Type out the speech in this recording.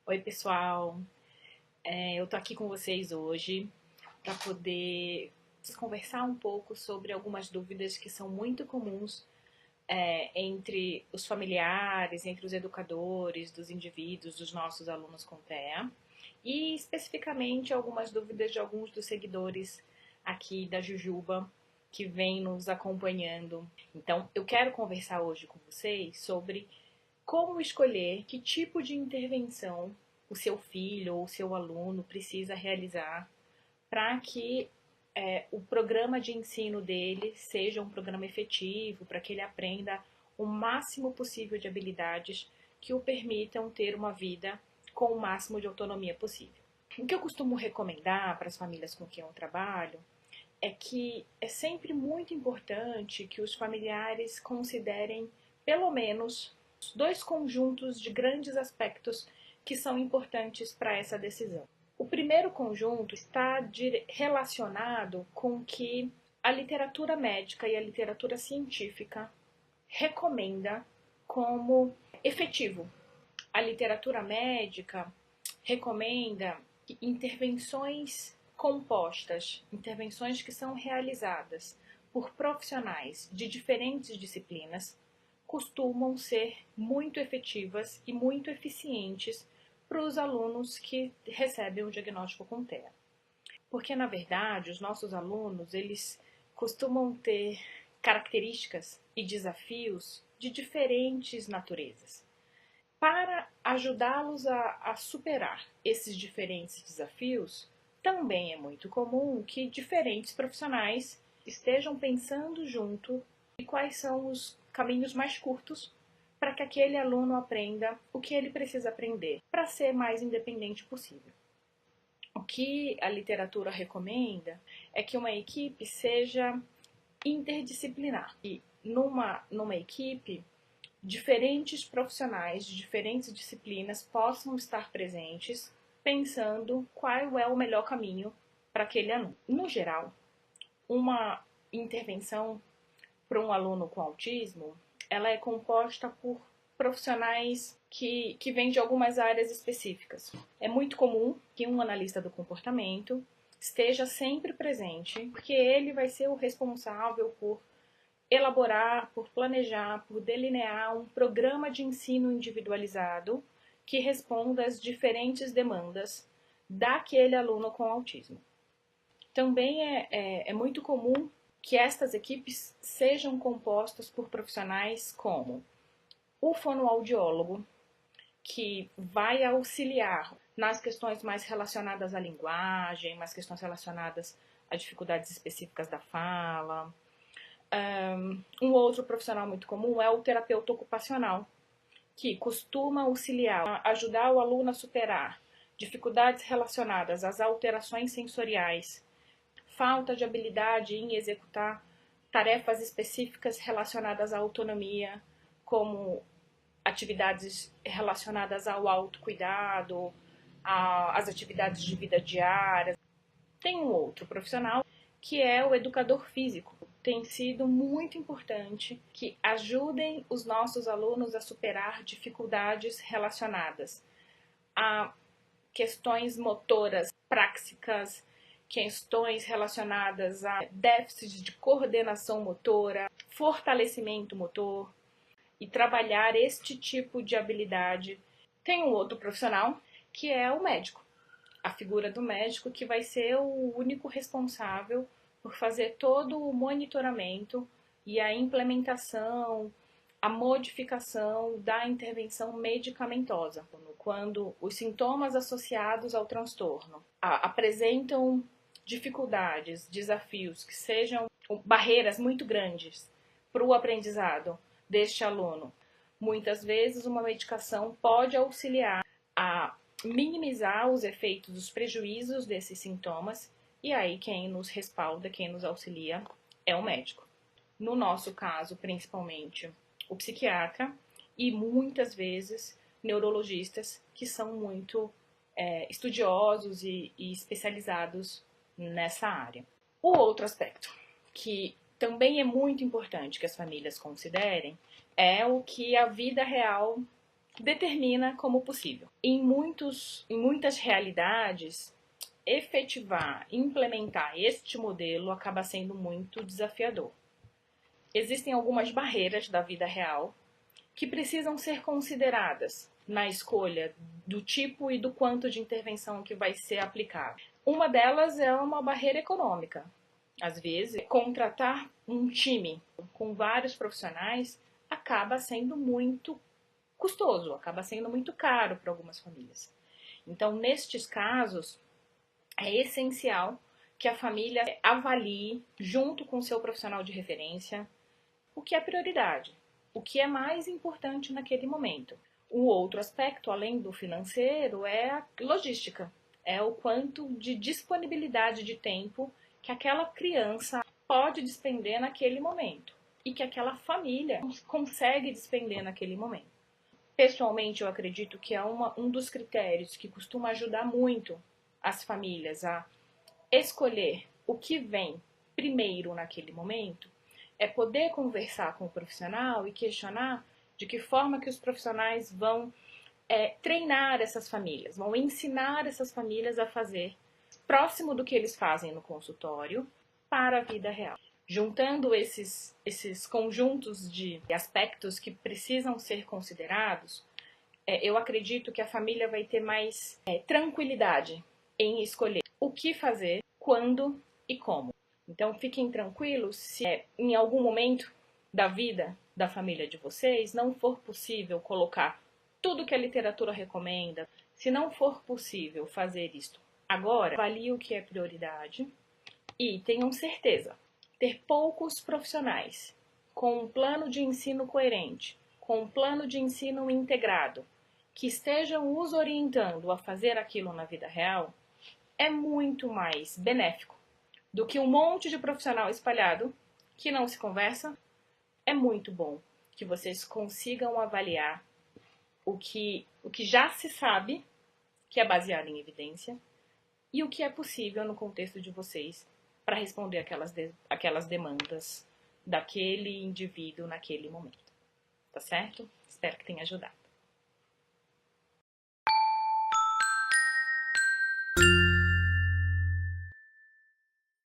Oi, pessoal. Eu tô aqui com vocês hoje para poder conversar um pouco sobre algumas dúvidas que são muito comuns entre os familiares, entre os educadores, dos indivíduos, dos nossos alunos com TEA, e especificamente algumas dúvidas de alguns dos seguidores aqui da Jujuba que vem nos acompanhando. Então, eu quero conversar hoje com vocês sobre como escolher que tipo de intervenção o seu filho ou o seu aluno precisa realizar para que o programa de ensino dele seja um programa efetivo, para que ele aprenda o máximo possível de habilidades que o permitam ter uma vida com o máximo de autonomia possível. O que eu costumo recomendar para as famílias com quem eu trabalho é que é sempre muito importante que os familiares considerem pelo menos dois conjuntos de grandes aspectos que são importantes para essa decisão. O primeiro conjunto está relacionado com que a literatura médica e a literatura científica recomenda como efetivo. A literatura médica recomenda intervenções compostas, intervenções que são realizadas por profissionais de diferentes disciplinas, costumam ser muito efetivas e muito eficientes para os alunos que recebem o diagnóstico com TEA. Porque, na verdade, os nossos alunos, eles costumam ter características e desafios de diferentes naturezas. Para ajudá-los a superar esses diferentes desafios, também é muito comum que diferentes profissionais estejam pensando junto em quais são os caminhos mais curtos para que aquele aluno aprenda o que ele precisa aprender para ser mais independente possível. O que a literatura recomenda é que uma equipe seja interdisciplinar e numa equipe diferentes profissionais de diferentes disciplinas possam estar presentes pensando qual é o melhor caminho para aquele aluno. No geral, uma intervenção para um aluno com autismo, ela é composta por profissionais que vêm de algumas áreas específicas. É muito comum que um analista do comportamento esteja sempre presente, porque ele vai ser o responsável por elaborar, por planejar, por delinear um programa de ensino individualizado que responda às diferentes demandas daquele aluno com autismo. Também é muito comum que estas equipes sejam compostas por profissionais como o fonoaudiólogo, que vai auxiliar nas questões mais relacionadas à linguagem, nas questões relacionadas a dificuldades específicas da fala. Um outro profissional muito comum é o terapeuta ocupacional, que costuma auxiliar, ajudar o aluno a superar dificuldades relacionadas às alterações sensoriais, falta de habilidade em executar tarefas específicas relacionadas à autonomia, como atividades relacionadas ao autocuidado, às atividades de vida diária. Tem um outro profissional que é o educador físico. Tem sido muito importante que ajudem os nossos alunos a superar dificuldades relacionadas a questões motoras, práxicas, questões relacionadas a déficits de coordenação motora, fortalecimento motor e trabalhar este tipo de habilidade. Tem um outro profissional que é o médico, a figura do médico que vai ser o único responsável por fazer todo o monitoramento e a implementação, a modificação da intervenção medicamentosa. Quando os sintomas associados ao transtorno apresentam dificuldades, desafios que sejam barreiras muito grandes para o aprendizado deste aluno, muitas vezes uma medicação pode auxiliar a minimizar os efeitos, os prejuízos desses sintomas, e aí quem nos respalda, quem nos auxilia é o médico. No nosso caso, principalmente, o psiquiatra e muitas vezes neurologistas que são muito estudiosos e especializados nessa área. O outro aspecto que também é muito importante que as famílias considerem é o que a vida real determina como possível. Em muitas realidades, efetivar, implementar este modelo acaba sendo muito desafiador. Existem algumas barreiras da vida real que precisam ser consideradas na escolha do tipo e do quanto de intervenção que vai ser aplicado. Uma delas é uma barreira econômica. Às vezes, contratar um time com vários profissionais acaba sendo muito custoso, acaba sendo muito caro para algumas famílias. Então, nestes casos, é essencial que a família avalie, junto com o seu profissional de referência, o que é prioridade, o que é mais importante naquele momento. O outro aspecto, além do financeiro, é a logística, é o quanto de disponibilidade de tempo que aquela criança pode despender naquele momento e que aquela família consegue despender naquele momento. Pessoalmente, eu acredito que é um dos critérios que costuma ajudar muito as famílias a escolher o que vem primeiro naquele momento, é poder conversar com o profissional e questionar de que forma que os profissionais vão treinar essas famílias, vão ensinar essas famílias a fazer próximo do que eles fazem no consultório para a vida real. Juntando esses conjuntos de aspectos que precisam ser considerados, eu acredito que a família vai ter mais tranquilidade em escolher o que fazer, quando e como. Então fiquem tranquilos se em algum momento da vida da família de vocês não for possível colocar tudo que a literatura recomenda, se não for possível fazer isto agora, avalie o que é prioridade e tenham certeza, ter poucos profissionais com um plano de ensino coerente, com um plano de ensino integrado, que estejam os orientando a fazer aquilo na vida real, é muito mais benéfico do que um monte de profissional espalhado que não se conversa. É muito bom que vocês consigam avaliar o que já se sabe, que é baseado em evidência, e o que é possível no contexto de vocês para responder aquelas demandas daquele indivíduo naquele momento. Tá certo? Espero que tenha ajudado.